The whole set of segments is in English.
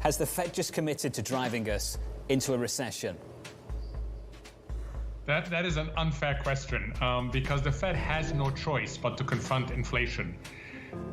Has the Fed just committed to driving us into a recession? That is an unfair question because the Fed has no choice but to confront inflation.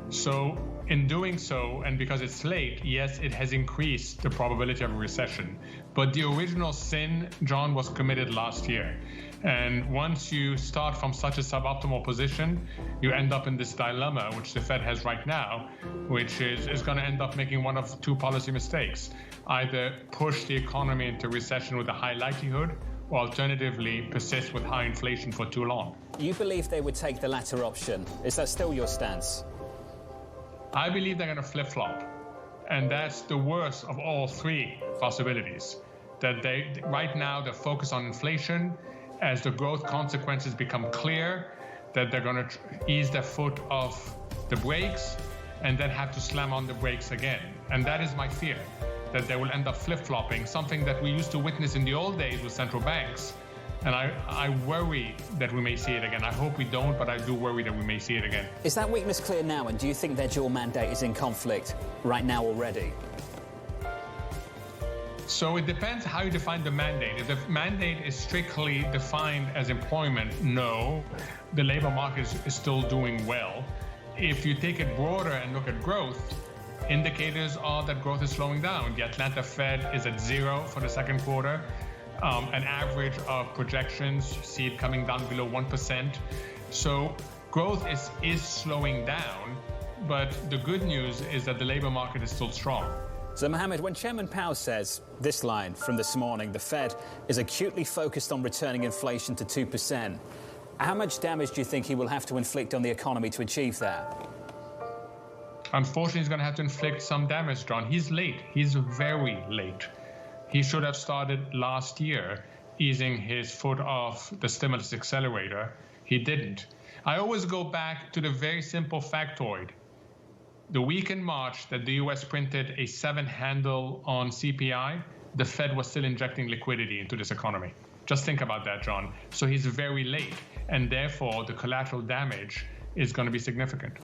So in doing so, and because it's late, yes, it has increased the probability of a recession. But the original sin, John, was committed last year. And once you start from such a suboptimal position, you end up in this dilemma, which the Fed has right now, which is going to end up making one of two policy mistakes. Either push the economy into recession with a high likelihood, or alternatively persist with high inflation for too long. You believe they would take the latter option. Is that still your stance? I believe they're going to flip-flop. And that's the worst of all three possibilities. That right now they're focused on inflation. As the growth consequences become clear, that they're going to ease their foot off the brakes and then have to slam on the brakes again. And that is my fear, that they will end up flip-flopping, something that we used to witness in the old days with central banks. And I worry that we may see it again. I hope we don't, but I do worry that we may see it again. Is that weakness clear now, and do you think their dual mandate is in conflict right now already? So it depends how you define the mandate. If the mandate is strictly defined as employment, no, the labor market is still doing well. If you take it broader and look at growth, indicators are that growth is slowing down. The Atlanta Fed is at 0 for the second quarter. An average of projections see it coming down below 1%. So growth is slowing down, but the good news is that the labor market is still strong. So, Mohamed, when Chairman Powell says this line from this morning, the Fed is acutely focused on returning inflation to 2%, how much damage do you think he will have to inflict on the economy to achieve that? Unfortunately, he's going to have to inflict some damage, John. He's late. He's very late. He should have started last year easing his foot off the stimulus accelerator. He didn't. I always go back to the very simple factoid. The week in March that the US printed a 7 handle on CPI, the Fed was still injecting liquidity into this economy. Just think about that, John. So he's very late, and therefore the collateral damage is going to be significant.